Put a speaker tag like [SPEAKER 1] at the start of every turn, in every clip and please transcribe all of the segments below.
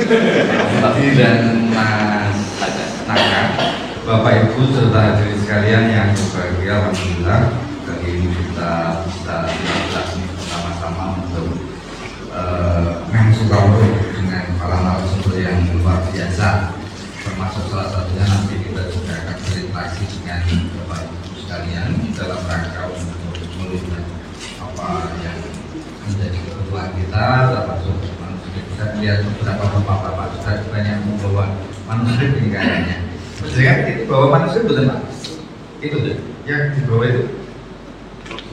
[SPEAKER 1] dan Mas Naka, Bapak Ibu serta hadirin sekalian yang berbahagia, alhamdulillah kali ini kita bisa silaturahmi bersama-sama untuk mengobrol dengan para narasumber yang luar biasa, termasuk salah satunya nanti kita juga akan berinteraksi dengan Bapak Ibu sekalian dalam rangka untuk melihat apa yang menjadi kebutuhan kita, termasuk kita lihat beberapa bapak-bapak sudah banyak membawa manuskrip ini kayaknya. Betul kan? Itu bawa manuskrip betul Pak? Itu tuh, yang di bawah itu?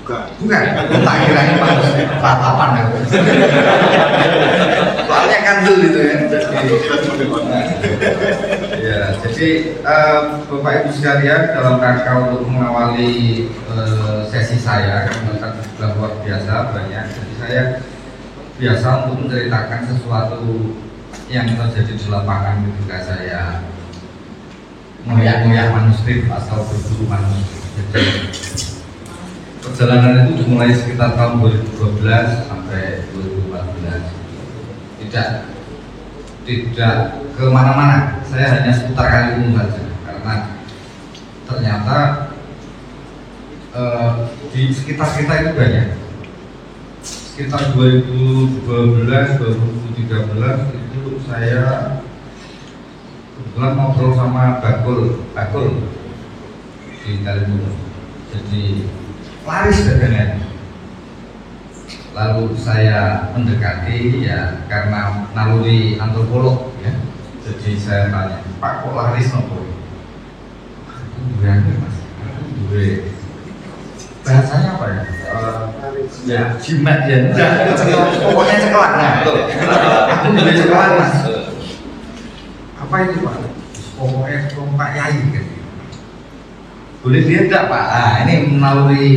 [SPEAKER 1] Bukan, tak kiranya manuskrip apa aku. Soalnya kandel itu kan. Ya, jadi Bapak Ibu sekalian dalam rangka untuk mengawali sesi saya karena sudah luar biasa banyak. Jadi saya biasa untuk menceritakan sesuatu yang terjadi di lapangan ketika saya ngoyak-ngoyak manuskrip atau berburu manuskrip. Jadi perjalanan itu dimulai sekitar tahun 2012 sampai 2014. Tidak kemana-mana, saya hanya seputar Kaliwungu saja karena ternyata di sekitar kita itu banyak. Sekitar 2012, 2013 itu saya kebetulan ngobrol sama Bakul di Kaliwungu. Jadi laris dagangannya. Lalu saya mendekati ya karena naluri antropolog ya. Jadi saya tanya, Pak kok laris nopo? Durian Mas. Durian. Bahasanya apa ya? Ya jimat ya. Pokoknya cekelak. Nah, aku juga cekelak Mas. Apa itu Pak? Pokoknya Pak Yai kan. Boleh lihat enggak Pak? Ah, ini melalui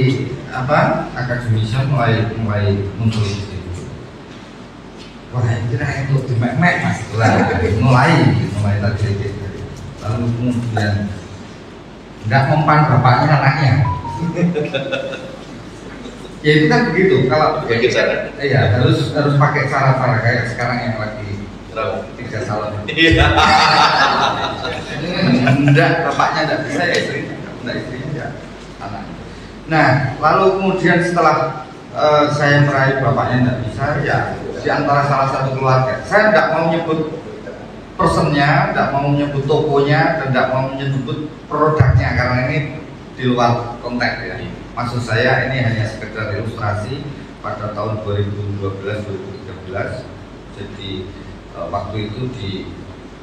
[SPEAKER 1] apa? Akademisi mulai muncul di situ. Wah, kira itu di Mek Mas. Lah, mulai tadi. Lalu kemudian enggak mempan bapaknya anaknya. Ya itu kan begitu kalau iya harus pakai cara-cara kayak sekarang yang lagi tiga salon. Iya. Enggak, bapaknya enggak bisa ya istrinya ya anak. Nah, lalu kemudian setelah saya meraih bapaknya enggak bisa ya di antara salah satu keluarga. Saya enggak mau nyebut personnya, enggak mau nyebut tokonya, dan enggak mau nyebut produknya karena ini di luar konteks ya. Maksud saya ini hanya sekedar ilustrasi pada tahun 2012-2013. Jadi waktu itu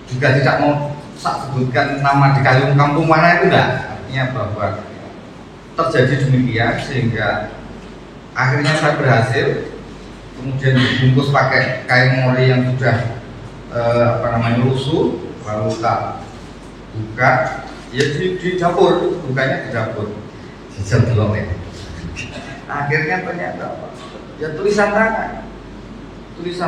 [SPEAKER 1] juga tidak mau sebutkan nama di Kaliwungu kampung mana itu enggak. Artinya bahwa terjadi demikian sehingga akhirnya saya berhasil kemudian dibungkus pakai kain mori yang sudah lusuh, lalu tak buka. Ya di dapur, bukannya di dapur. Jajal delok ya. Akhirnya ternyata apa? Ya tulisan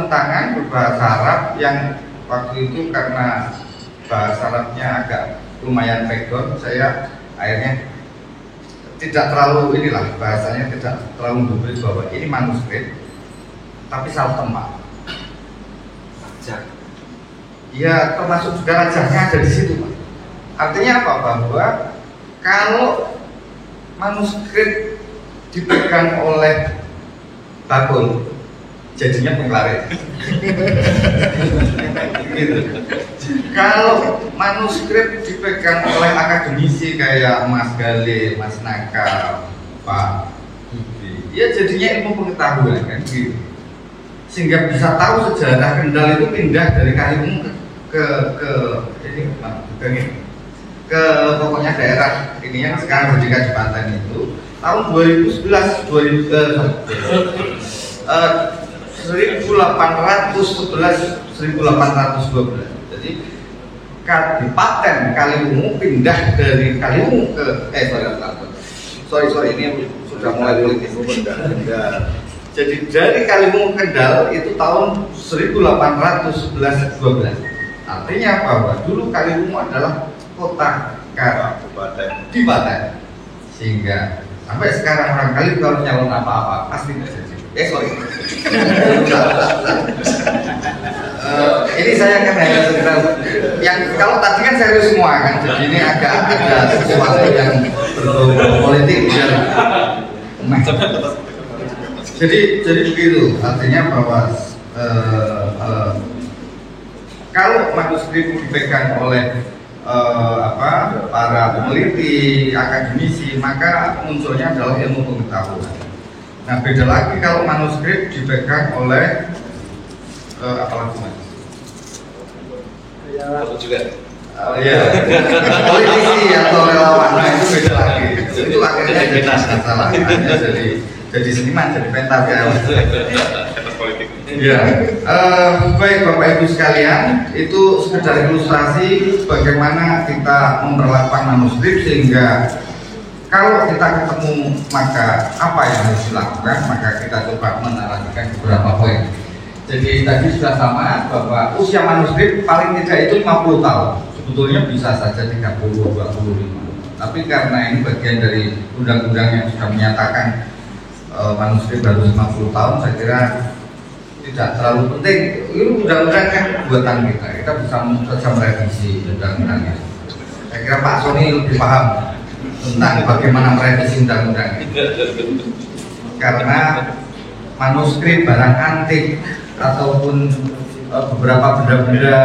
[SPEAKER 1] tangan berbahasa Arab yang waktu itu karena bahasa Arabnya agak lumayan background, saya akhirnya tidak terlalu bahasanya tidak terlalu memberi bahwa ini manuskrip, tapi salah tempat. Ya termasuk juga rajahnya ada di situ Pak. Artinya apa? Bahwa kalau manuskrip dipegang oleh Bakul jadinya penglaris. Gitu. Kalau manuskrip dipegang oleh akademisi kayak Mas Gale, Mas Naka, Pak Budi, ya jadinya ilmu pengetahuan kan gitu. Sehingga bisa tahu sejarah Kendal itu pindah dari Kaliwungu ke pokoknya daerah ini yang sekarang berdiri di Banten itu tahun 1811 1812. Jadi Kabupaten Kaliwungu pindah dari Kaliwungu ke sorry ini sudah mulai politis. Jadi dari Kaliwungu Kendal itu tahun 1811-12. Artinya bahwa dulu Kaliwungu adalah kota kabupaten di Banten, sehingga sampai sekarang orang Kaliwungu kalau nyalon apa-apa pasti nggak jadi. ini saya kan hanya sekedar yang kalau tadi kan serius semua kan, jadi ini agak ada sesuatu yang berbau politik biar jadi begitu, artinya bahwa kalau manuskrip dipegang oleh para peneliti, akademisi, maka munculnya adalah ilmu pengetahuan. Nah, beda lagi kalau manuskrip dipegang oleh apalagi mas?
[SPEAKER 2] Juga.
[SPEAKER 1] Iya, politisi atau relawan, nah itu beda lagi. Itu akhirnya jadi masalah, jadi seniman, jadi pentas ya. Ya, baik Bapak Ibu sekalian, itu sekedar ilustrasi bagaimana kita memperlakukan manuskrip sehingga kalau kita ketemu maka apa yang harus dilakukan, maka kita coba menarasikan beberapa poin. Jadi tadi sudah sama bahwa usia manuskrip paling tidak itu 50 tahun, sebetulnya bisa saja 30, 25. Tapi karena ini bagian dari undang-undang yang sudah menyatakan manuskrip harus 50 tahun, saya kira tidak terlalu penting. Ini undang-undang kan buatan kita bisa merevisi undang-undangnya. Saya kira Pak Sony lebih paham tentang bagaimana merevisi undang-undang, karena manuskrip barang antik ataupun beberapa benda-benda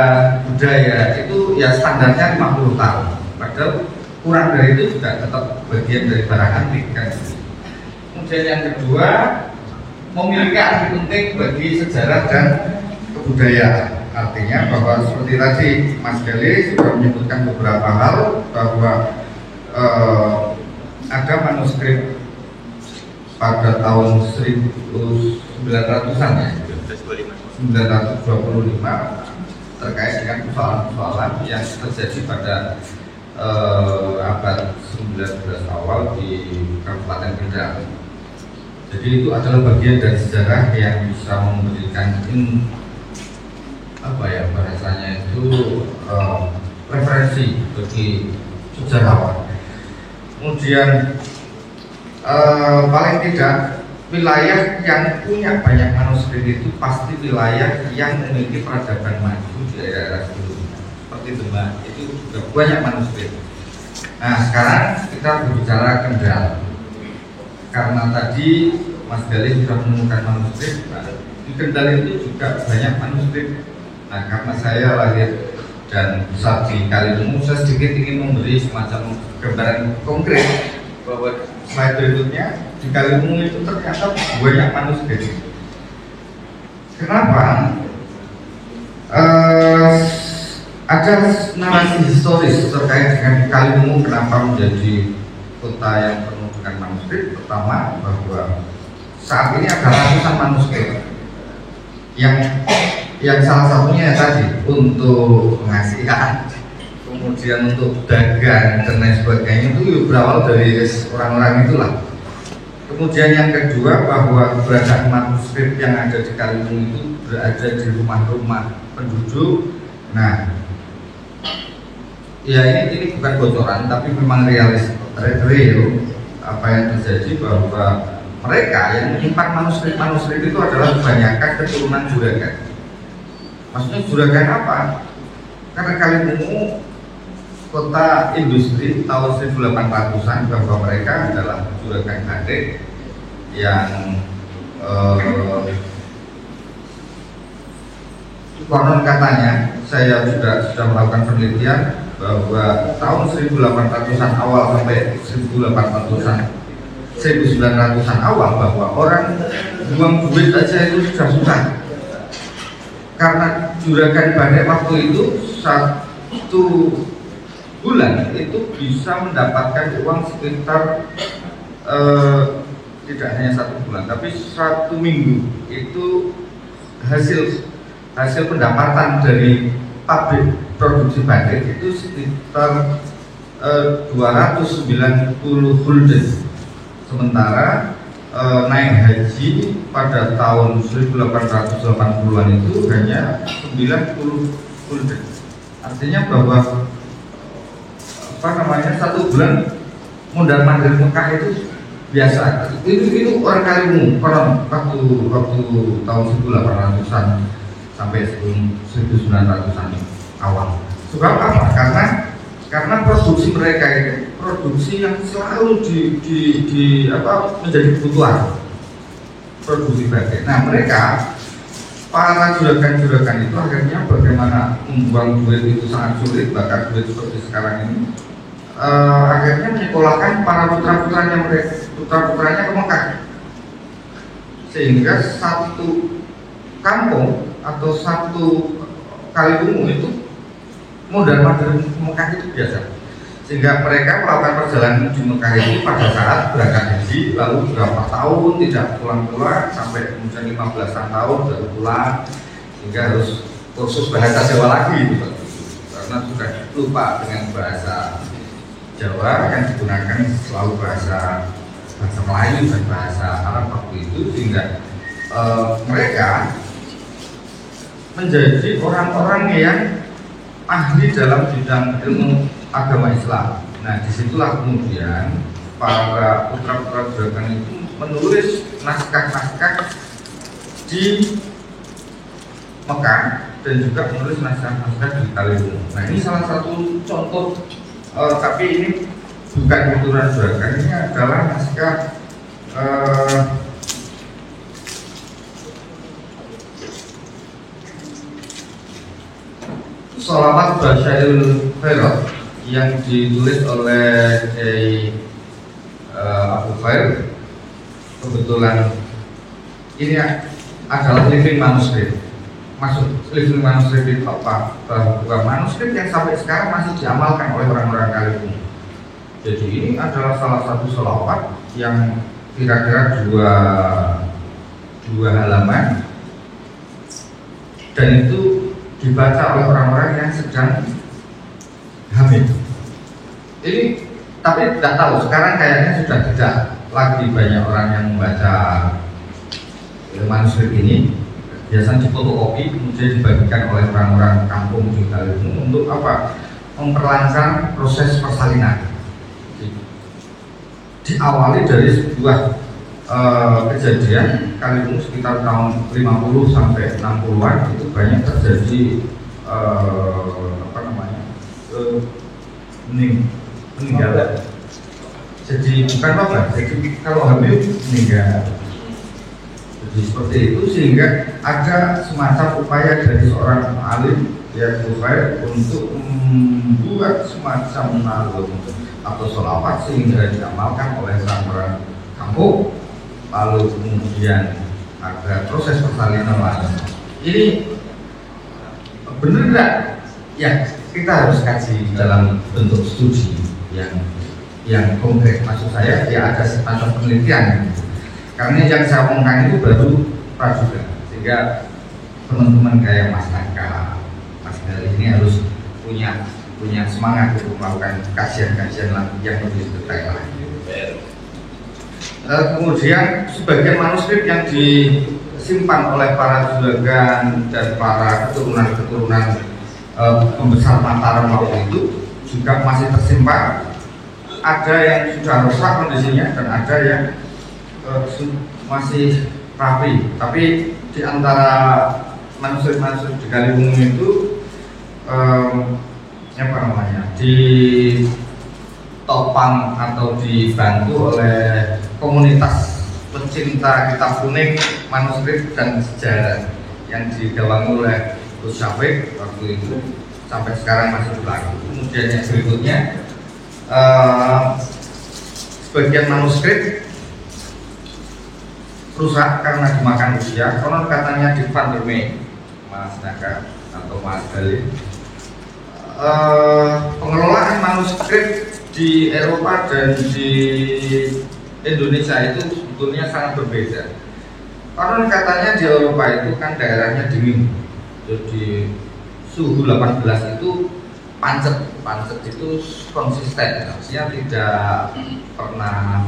[SPEAKER 1] budaya itu ya standarnya 50 tahun, padahal kurang dari itu juga tetap bagian dari barang antik kan. Kemudian yang kedua, memiliki arti penting bagi sejarah dan kebudayaan. Artinya bahwa seperti tadi Mas Gali sudah menyebutkan beberapa hal, bahwa ada manuskrip pada tahun 1900-an ya, 1925 terkait dengan persoalan-persoalan yang terjadi pada abad 19 awal di Kabupaten Kendal. Jadi itu adalah bagian dari sejarah yang bisa memberikan bahasanya itu referensi bagi sejarawan. Kemudian paling tidak wilayah yang punya banyak manuskrip itu pasti wilayah yang memiliki peradaban maju di daerah sebelumnya. Seperti Demak itu juga banyak manuskrip. Nah sekarang kita berbicara Kendal. Karena tadi Mas Gali sudah menemukan manuskrip, di Kendal itu juga banyak manuskrip. Nah karena saya lahir dan besar di Kaliwungu, saya sedikit ingin memberi semacam gambaran konkret bahwa slide berikutnya di Kaliwungu itu ternyata banyak manuskrip. Kenapa? Ada narasi historis terkait dengan Kaliwungu kenapa menjadi kota yang penuh dengan manuskrip. Pertama, bahwa saat ini ada ratusan manuskrip yang salah satunya tadi untuk pengasihan, kemudian untuk dagang dan lain sebagainya itu berawal dari orang-orang itulah. Kemudian yang kedua, bahwa keberadaan manuskrip yang ada di Kaliwungu itu berada di rumah-rumah penduduk. Nah, ya ini bukan bocoran, tapi memang real apa yang terjadi, bahwa mereka yang menyimpan manuskrip itu adalah kebanyakan keturunan juragan. Maksudnya juragan apa? Karena Kaliwungu kota industri tahun 1800-an, bahwa mereka adalah juragan batik yang konon katanya, saya sudah melakukan penelitian bahwa tahun 1800-an awal sampai 1900-an awal, bahwa orang buang duit aja itu sudah susah, karena juragan batik waktu itu satu bulan itu bisa mendapatkan uang sekitar tidak hanya satu bulan, tapi 1 minggu itu hasil pendapatan dari pabrik produksi batik itu sekitar 290 gulden. Sementara naik haji pada tahun 1880-an itu hanya 90 gulden. Artinya bahwa satu bulan mondar mandir Mekah itu biasa. Itu orang Kaliwungu waktu tahun 1800-an sampai sebelum 1900-an awal. Sebab apa? Karena produksi mereka itu produksi yang selalu menjadi kebutuhan produksi baterai. Nah, mereka para juragan-juragan itu akhirnya bagaimana membuang duit itu sangat sulit, bahkan duit seperti sekarang ini. Akhirnya menyekolahkan para putra-putranya ke Mekah, sehingga satu kampung atau satu Kaliwungu itu modal dari Mekah itu biasa, sehingga mereka melakukan perjalanan di Mekah ini pada saat berangkat haji, lalu berapa tahun tidak pulang-pulang sampai kemudian 15 tahun baru pulang, sehingga harus kursus bahasa Jawa lagi gitu. Karena sudah lupa dengan bahasa Jawa yang digunakan selalu bahasa Melayu dan bahasa Arab waktu itu, sehingga mereka menjadi orang-orang yang ahli dalam bidang ilmu agama Islam. Nah, disitulah kemudian para putra-putra juragan itu menulis naskah-naskah di Mekah dan juga menulis naskah-naskah di Kaliwungu. Nah, ini salah satu contoh, tapi ini bukan keturunan juragan, ini adalah naskah Sholawat Basyairul Khairot yang ditulis oleh Abu Khair. Kebetulan ini adalah living manuskrip. Living manuskrip itu apa? Bahwa manuskrip yang sampai sekarang masih diamalkan oleh orang-orang Kaliwungu. Jadi ini adalah salah satu sholawat yang kira-kira dua halaman, dan itu dibaca oleh orang-orang yang sedang hamil. Ini tapi tidak tahu, sekarang kayaknya sudah tidak lagi banyak orang yang membaca manuskrip ini. Biasanya difotokopi kemudian dibagikan oleh orang-orang kampung di Kaliwungu untuk apa? Memperlancar proses persalinan. Diawali dari sebuah kejadian Kaliwungu sekitar tahun 50 sampai 60-an itu banyak terjadi meninggal. Jadi bukan apa, jadi kalau hamil meninggal. Jadi seperti itu, sehingga ada semacam upaya dari seorang alim ya Bukhari untuk membuat semacam nazm atau sholawat sehingga diamalkan oleh orang-orang kampung. Lalu kemudian ada proses persalinan lagi. Ini benar enggak? Ya, kita harus kaji dalam bentuk studi yang konkret. Maksud saya ya ada semacam penelitian. Karena yang saya omongkan itu baru prajurit, sehingga teman-teman kayak Mas Naka, Mas Gali ini harus punya semangat untuk melakukan kajian-kajian yang lebih detail lagi. Kemudian sebagian manuskrip yang disimpan oleh para juragan dan para keturunan pembesar Mataram waktu itu juga masih tersimpan. Ada yang sudah rusak kondisinya dan ada yang masih rapi. Tapi di antara manuskrip di Kaliwungu itu ditopang atau dibantu oleh komunitas pencinta kitab kuning, manuskrip dan sejarah yang digawangi oleh Gus Syafiq waktu itu sampai sekarang masih berlaku. Kemudian yang berikutnya sebagian manuskrip rusak karena dimakan usia. Konon katanya di Van der Mee, Mas Naka atau Mas Gali, pengelolaan manuskrip di Eropa dan di Indonesia itu sebetulnya sangat berbeda. Konon katanya di Eropa itu kan daerahnya dingin, jadi suhu 18 itu pancet itu konsisten, artinya tidak pernah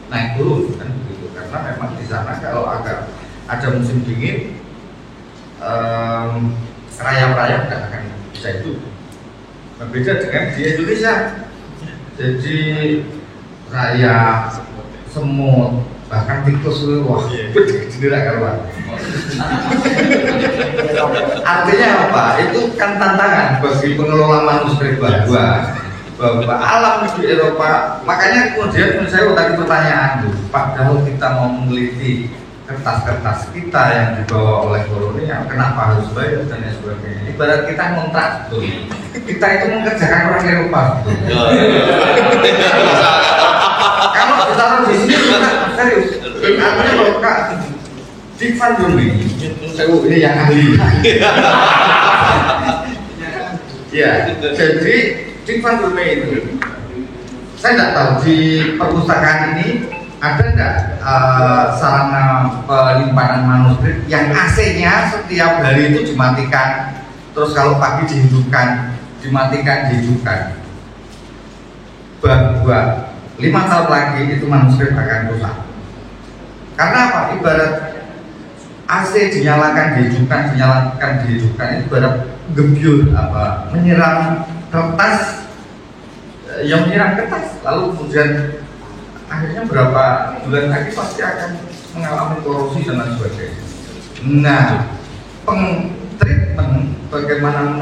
[SPEAKER 1] naik turun kan begitu. Karena memang di sana kalau ada musim dingin, rayap-rayap tidak akan bisa hidup. Berbeda dengan di Indonesia, jadi rayap, semut, bahkan tikus itu wah tidak keluar. Artinya apa? Itu kan tantangan bagi pengelola manuskrip bahwa alam di Eropa. Makanya kemudian saya tadi pertanyaan tuh, padahal kita mau meneliti kertas-kertas kita yang dibawa oleh kolonial, kenapa harus bayar dan lain sebagainya. Ibarat kita ngontrak tuh, kita itu mengerjakan orang Eropa tuh. Kalau ditaruh di sini kita serius. Artinya bahwa Kak Dick Van Durme ini yang ahli. Ya, jadi Dick Van Durme itu, saya tidak tahu di perpustakaan ini ada nggak sarana penyimpanan manuskrip yang AC-nya setiap hari itu dimatikan, terus kalau pagi dihidupkan, dimatikan, dihidupkan, bahwa 5 tahun lagi itu manuskrip akan rusak. Karena apa? Ibarat AC dinyalakan, dihidupkan, dinyalakan, dihidupkan, itu ibarat gebyur apa? Menyiram kertas, yang menyiram kertas, lalu kemudian akhirnya berapa bulan lagi pasti akan mengalami korosi dan lain sebagainya. Nah, treatment bagaimana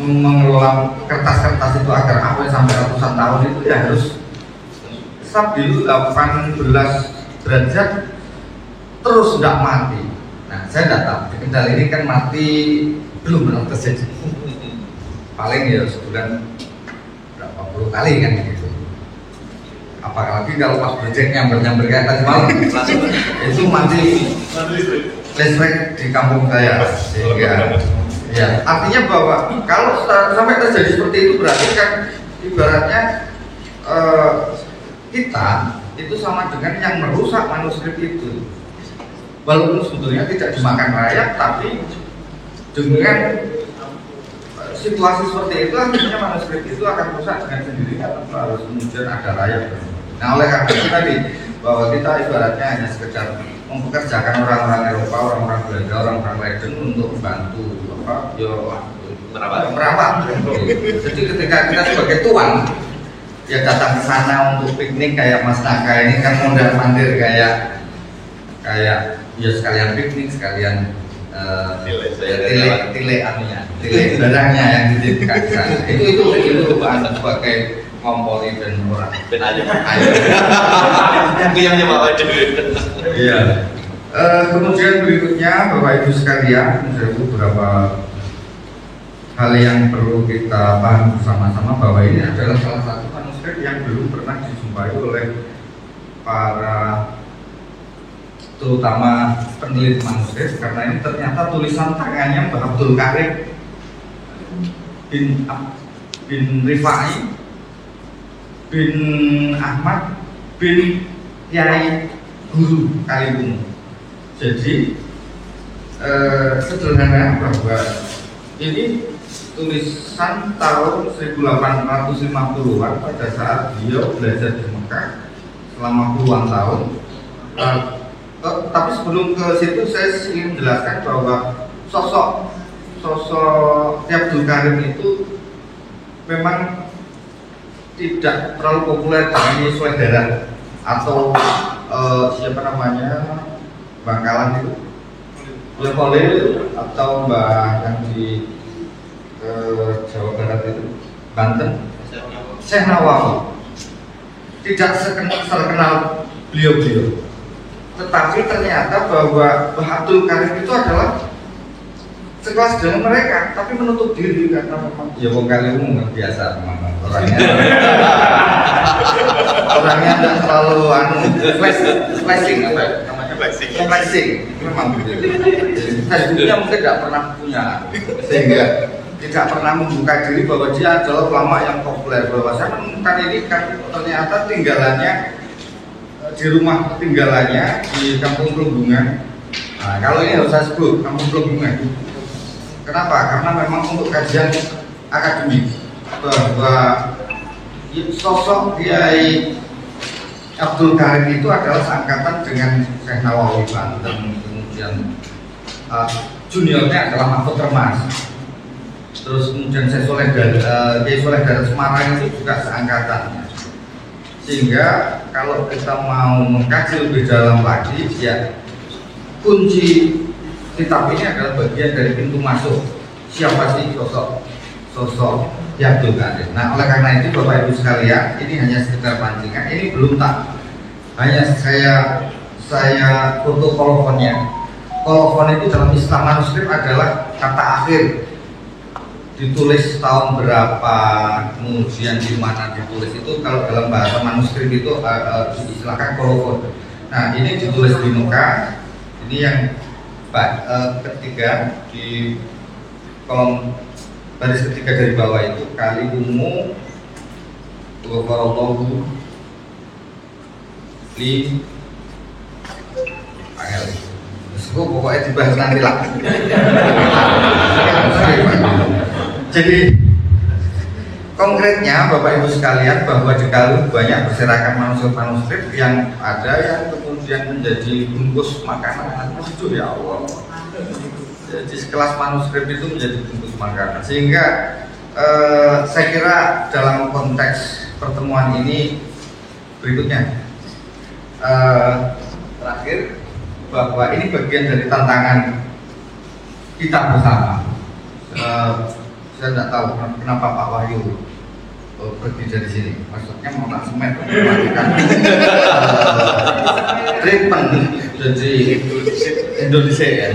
[SPEAKER 1] mengelola kertas-kertas itu agar awet sampai ratusan tahun itu ya harus stabil 18 derajat terus tidak mati. Nah, saya tidak tahu di Kendal ini kan mati belum pernah terjadi. Paling ya sebulan berapa puluh kali kan gitu. Apalagi kalau pas project nyamber kayak tadi malam itu mati listrik di kampung saya. Sehingga ya artinya bahwa kalau sampai terjadi seperti itu berarti kan ibaratnya kita itu sama dengan yang merusak manuskrip itu. Walaupun sebetulnya tidak dimakan rakyat, tapi dengan situasi seperti itu akhirnya manuskrip itu akan rusak dengan sendirinya tanpa harus kemudian ada rakyat. Nah, oleh karena itu tadi bahwa kita ibaratnya hanya sekedar mempekerjakan orang-orang Eropa, orang-orang Belanda, orang-orang Leiden untuk membantu merawat. Jadi ketika kita sebagai tuan ya datang ke sana untuk piknik kayak Mas Naka ini kan mondar-mandir kayak ya sekalian piknik, sekalian tile barangnya yang dititipkan di sana. Itu sebagai kompori dan orang.
[SPEAKER 2] Ben aja. Itu yang nyewa aja.
[SPEAKER 1] Iya. Kemudian berikutnya Bapak Ibu sekalian, ada beberapa hal yang perlu kita paham bersama-sama bahwa ini adalah salah satu manuskrip yang belum pernah dijumpai oleh para terutama peneliti manuskrip, karena ini ternyata tulisan tangannya Mbah Abdul Karim bin Rifai bin Ahmad bin Kiai Guru Kaliwungu. Jadi sederhana bahwa ini tulisan tahun 1850-an pada saat beliau belajar di Mekah selama puluhan tahun. Tapi sebelum ke situ saya ingin menjelaskan bahwa sosok Abdul Karim itu memang tidak terlalu populer di Sulawesi Darat atau siapa namanya Bangkalan itu, Mbah Khalil atau Mbah yang di Jawa Barat itu, Banten, Syekh Nawawi tidak terkenal beliau. Tetapi ternyata bahwa Mbah Abdul Karim itu adalah sekelas dengan mereka, tapi menutup diri karena memang ya wong Kaliwungu biasa memang orangnya tidak terlalu flashing apa namanya flashing memang begitu. Facebooknya mungkin tidak pernah punya, sehingga tidak pernah membuka diri bahwa dia adalah ulama yang populer. Bahwa saya menemukan ini kan ternyata tinggalannya di rumah tinggalannya di Kampung Plumbungan. Nah, kalau ini harus saya sebut Kampung Plumbungan. Kenapa? Karena memang untuk kajian akademik bahwa sosok Kiai Abdul Karim itu adalah seangkatan dengan Syekh Nawawi Banten, kemudian juniornya adalah Mahfud Termas, terus kemudian Kiai Soleh dari Semarang itu juga seangkatan. Sehingga kalau kita mau mengkaji lebih dalam lagi, ya kunci kitab ini adalah bagian dari pintu masuk siapa sih sosok yang Abdul Qadir. Nah, oleh karena itu Bapak Ibu sekalian, ini hanya sekedar pancingan, ini belum tak hanya saya foto kolofonnya. Kolofon itu dalam Islam manuskrip adalah kata akhir, ditulis tahun berapa, kemudian di mana ditulis itu. Kalau dalam bahasa manuskrip itu istilahkan kolofon. Nah, ini ditulis di Mekah. Ini yang ketiga di kolom baris ketiga dari bawah itu, kali umum Ghafarallahu li angel. Terus pokoknya dibahas nanti lah. Jadi konkretnya Bapak Ibu sekalian, bahwa di Galuh banyak berserakan manuskrip yang ada yang kemudian menjadi bungkus makanan. Aduh ya Allah. Jadi sekelas manuskrip itu menjadi bungkus makanan. Sehingga saya kira dalam konteks pertemuan ini berikutnya terakhir, bahwa ini bagian dari tantangan kita bersama. Saya tidak tahu kenapa Pak Wahyu pergi dari sini. Maksudnya mau nak semet melakukan treatment jadi Indonesia ya.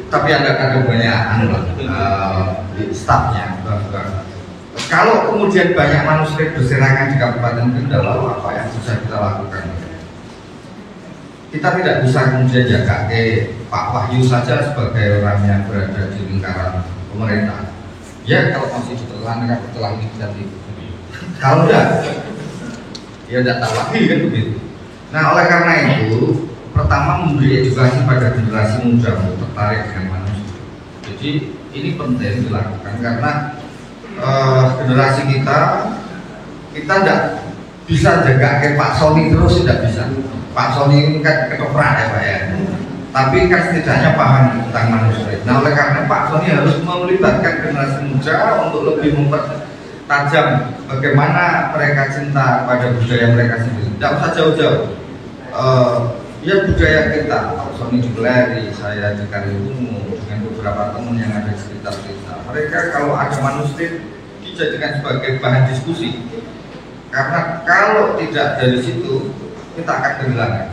[SPEAKER 1] Tapi ada banyak stafnya. Kalau kemudian banyak manuskrip berserakan di Kabupaten Kendal, lalu apa yang bisa kita lakukan? Kita tidak bisa kemudian jaga Pak Wahyu saja sebagai orang yang berada di lingkaran pemerintah. Ya, kalau masih ditelankan setelah ini kita kalau enggak, ya tidak tahu lagi kan begitu. Nah, oleh karena itu, pertama memberi edukasi pada generasi muda untuk tertarik dengan manuskrip. Jadi ini penting dilakukan karena generasi kita tidak bisa jaga kayak Pak Sony terus, tidak bisa. Pak Sony ini kan ketoprak ya Pak ya. Tapi kan setidaknya paham tentang manuskrip. Nah, oleh karena Pak Sony harus melibatkan generasi muda untuk lebih mempertajam bagaimana mereka cinta pada budaya mereka sendiri. Tidak usah jauh-jauh. Ya budaya kita, Pak Sony di Beleri, saya di Karimungu, dengan beberapa teman yang ada di sekitar kita. Mereka kalau ada manuskrip dijadikan sebagai bahan diskusi. Karena kalau tidak dari situ kita akan kehilangan.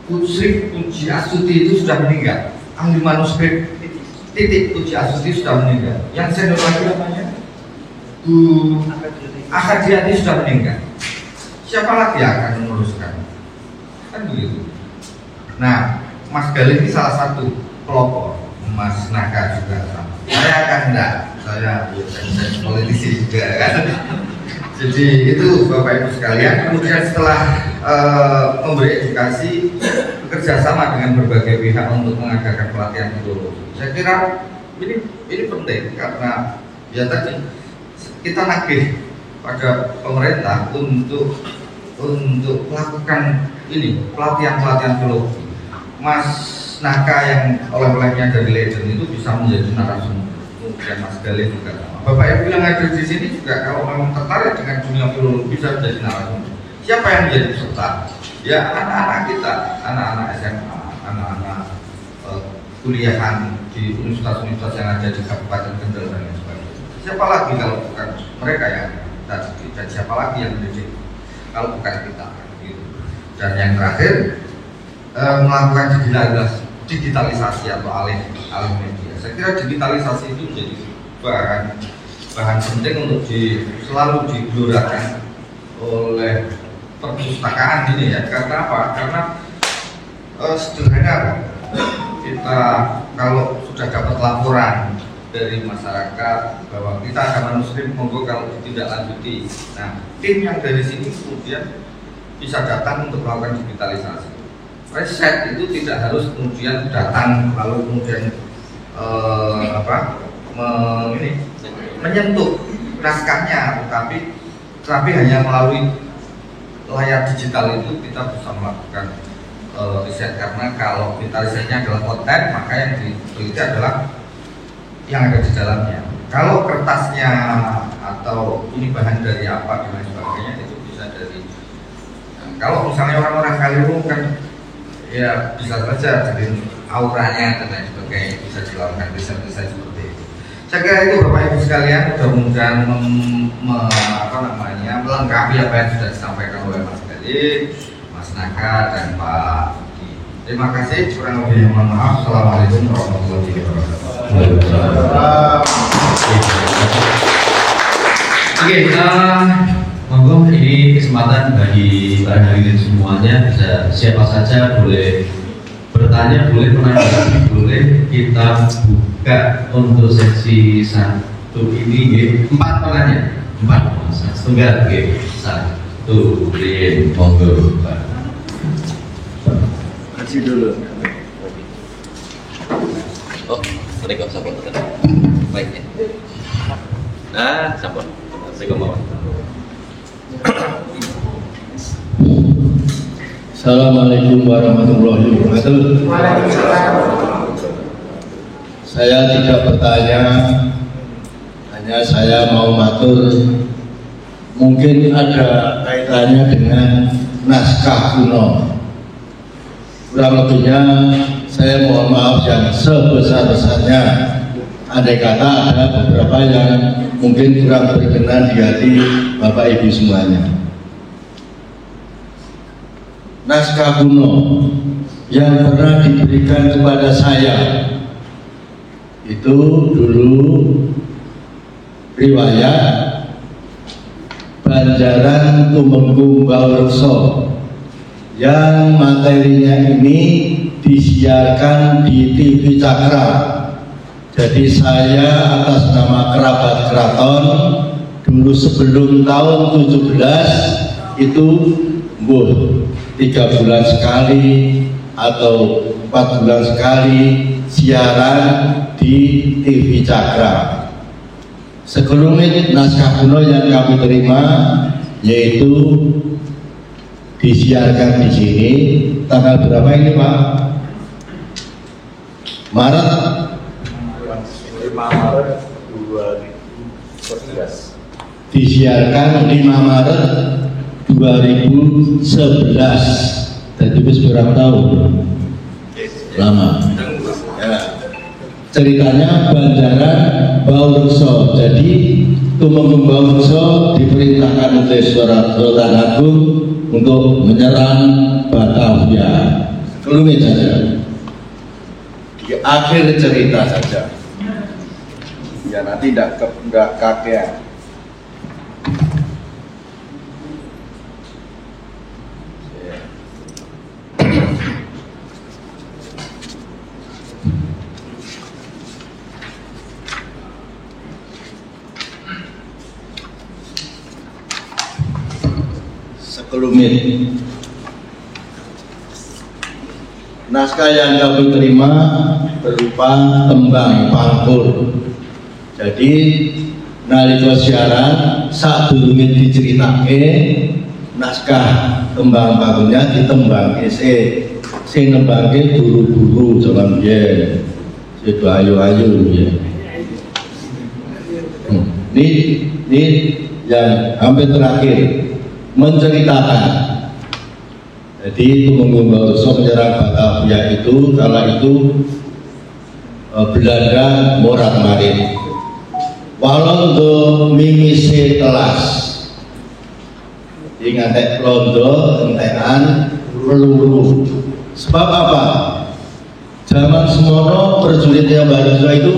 [SPEAKER 1] Puji Astuti itu sudah meninggal. Ahli manuskrip titik Puji Astuti sudah meninggal. Yang senior lagi namanya Bu Ahadiani sudah meninggal. Siapa lagi yang akan meneruskan? Kan begitu. Nah, Mas Galih ini salah satu pelopor. Mas Naka juga sama. Saya akan enggak. Saya politisi juga kan. Jadi itu Bapak Ibu sekalian. Kemudian setelah memberi edukasi, bekerja sama dengan berbagai pihak untuk mengadakan pelatihan filologi. Saya kira ini penting karena ya tadi kita nagih pada pemerintah untuk melakukan ini pelatihan filologi. Mas Naka yang oleh-olehnya dari Leiden itu bisa menjadi narasumber. Kemudian Mas Galih juga sama. Bapak Ibu yang ada di sini juga kalau memang tertarik dengan dunia filologi bisa menjadi narasumber. Siapa yang menjadi peserta? Ya anak-anak kita, anak-anak SMA, anak-anak kuliahan di universitas-universitas yang ada di Kabupaten Kendal dan lain sebagainya. Siapa lagi kalau bukan mereka yang tadi, dan siapa lagi yang mendidik kalau bukan kita? Gitu. Dan yang terakhir melakukan digitalisasi atau alih media. Saya kira digitalisasi itu menjadi bahan penting untuk selalu digelorakan oleh perpustakaan ini ya. Karena apa? Karena sederhana kita kalau sudah dapat laporan dari masyarakat bahwa kita ada manuskrip, monggo kalau ditindaklanjuti. Nah, tim yang dari sini kemudian bisa datang untuk melakukan digitalisasi. Riset itu tidak harus kemudian datang lalu kemudian menyentuh naskahnya, tetapi hanya melalui layar digital itu kita bisa melakukan riset. Karena kalau kita risetnya adalah konten, maka yang diteliti adalah yang ada di dalamnya. Kalau kertasnya atau ini bahan dari apa dan lain sebagainya itu bisa dari Kalau misalnya orang-orang Kaliwung kan ya bisa saja jadi auranya dan lain sebagainya, bisa dilakukan riset-riset seperti itu. Saya kira itu Bapak Ibu sekalian, mudah-mudahan melengkapi apa yang sudah disampaikan oleh Mas Gali, Mas Naka dan Pak Uki. Terima kasih, kurang lebih mohon maaf. Assalamualaikum warahmatullahi wabarakatuh.
[SPEAKER 3] Oke, monggo ini kesempatan bagi para hadirin semuanya, bisa siapa saja boleh bertanya, boleh menanggapi, boleh kita buka untuk sesi satu ini 4 penanya, 4 setengah, oke, 1, monggo.
[SPEAKER 2] Kasih dulu. Oh, tadi kok sampun baik ya. Nah, sampun.
[SPEAKER 4] Assalamualaikum warahmatullahi wabarakatuh. Saya tidak bertanya, hanya saya mau matur. Mungkin ada kaitannya dengan naskah kuno. Kurang lebihnya saya mohon maaf yang sebesar-besarnya. Andai kata ada beberapa yang mungkin kurang berkenan di hati Bapak Ibu semuanya. Naskah kuno yang pernah diberikan kepada saya itu dulu riwayat Banjaran Tumenggung Bawreksa yang materinya ini disiarkan di TV Cakra. Jadi saya atas nama kerabat keraton dulu sebelum tahun 17 itu 3 bulan sekali atau 4 bulan sekali siaran di TV Cakra. Sekelumit naskah kuno yang kami terima yaitu disiarkan di sini tanggal berapa ini Pak? Maret
[SPEAKER 2] 5 Maret 2011.
[SPEAKER 4] Disiarkan 5 Maret 2011. Jadi berapa tahun? Lama. Ya. Ceritanya Banjaran Bawreksa. Jadi Tumenggung Bawreksa diperintahkan oleh Sultan Agung untuk menyerang Batavia. Kelumit saja. Di akhir cerita saja. Ya nanti tidak kakek. Sekelumit naskah yang kami terima berupa tembang pangkur. Jadi nalika siaran saat durunge diceritake naskah tembang pangkurnya ditembangke sing nembangke guru-guru jaman biyen. Sedo ayu-ayu ya. Ini yang hampir terakhir menceritakan. Jadi Tumenggung Bawreksa menyerang Batavia itu kala itu Belanda morat-marit. Walondo mimisi telas. Ingat londo entekan peluru. Sebab apa? Zaman semono prajurit yang Bawreksa itu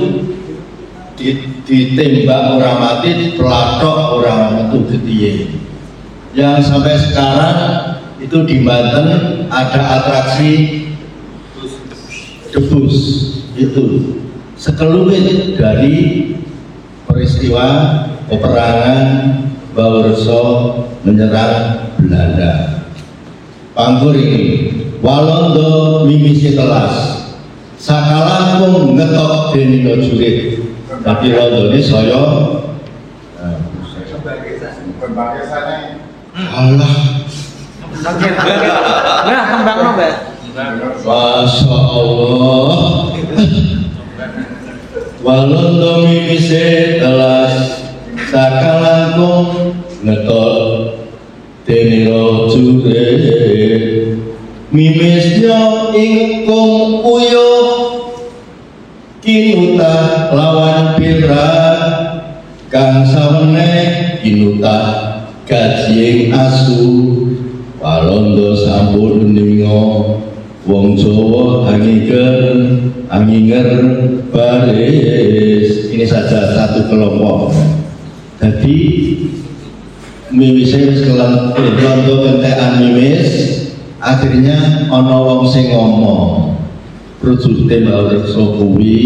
[SPEAKER 4] ditembak orang mati, pelatok orang metu getiye. Yang sampai sekarang itu di Banten ada atraksi debus itu sekelumit dari peristiwa peperangan Bawreksa menyerang Belanda. Pangkur ini Walondo mimisi telas sakalangkung ngetok dening jurit. Tapi londo ini saya Allah.
[SPEAKER 5] Nah, kembang Mbak.
[SPEAKER 4] Masya Allah. Walondo mimisi telas sakalangkung ngetok dening jurit. Kinuta lawan pira kang sawene kinuta gajing asu Walanda sampun ningo wong Jawa anginger baris. Ini saja satu kelompok. Jadi mimisnya wis kelompok kentekan mimis, akhirnya ana wong sing ngomong prujute Mbak Reksa kuwi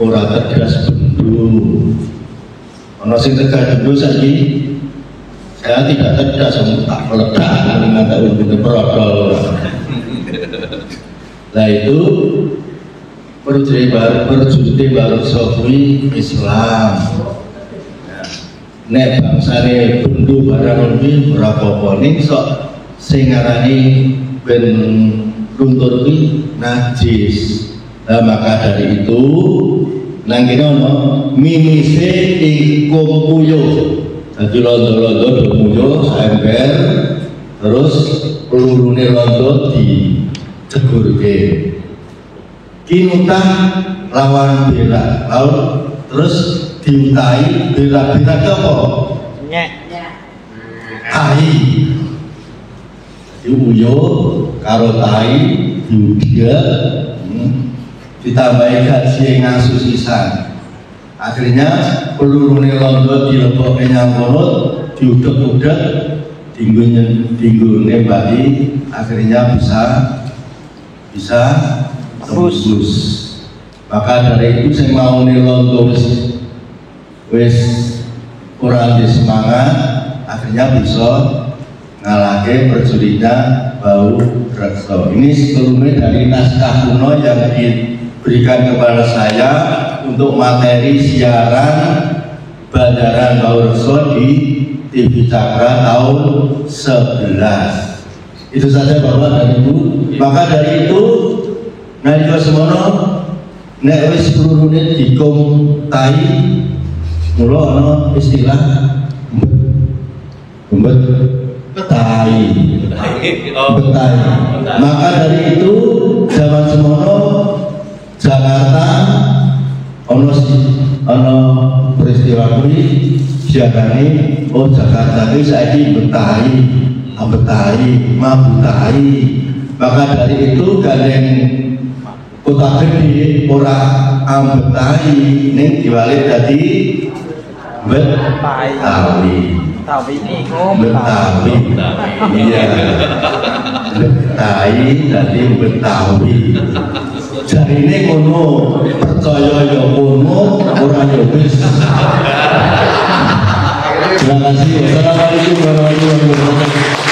[SPEAKER 4] ora tegas bendu. Ana sing tegas bendu saiki saya tidak tegas, tak meledak dengan tak bener perodol. Nah itu perjudi baru sofri Islam. Nek bangsane bendu barang lebih berapa ning sok sing ngarani ben runtur kuwi najis. Nah maka dari itu nang kene ono mimise ingkung puyuh. Jadi londo-londo domuyuh ember terus pelurune londo ditegurke. Kinutah lawan bela lawan terus diutai bela-bela apa? Nyek. Tai. Diuyuh karo tai diudiak ditambahi gaji ngasu sisan. Akhirnya pelurune londo dilebokne nyang mulut, diudek-udek, dinggo nembaki, akhirnya bisa tembus. Maka dari itu saya mau nih londo wis kurang semangat, akhirnya bisa ngalahke perjudinya Bau Reksa. Ini sebelumnya dari naskah kuno yang diberikan kepada saya untuk materi siaran Bandaran Bau Reksa di TV Cakra tahun 11. Itu saja Bapak dan Ibu. Maka dari itu nalika semono nek wis pelurune dikung tai mula ana istilah betai. Maka dari itu zaman semono Jakarta ono peristiwa kuwi diarani oh Jakarta iki saiki betai, mabutai. Maka dari itu gandeng kota gede ora ambetai ning diwalik dadi Betawi. Betawi. Iya. Betawi dadi Betawi. Jarine ngono, percaya ya ngono, ora ya wis. Terima kasih. Assalamualaikum warahmatullahi wabarakatuh.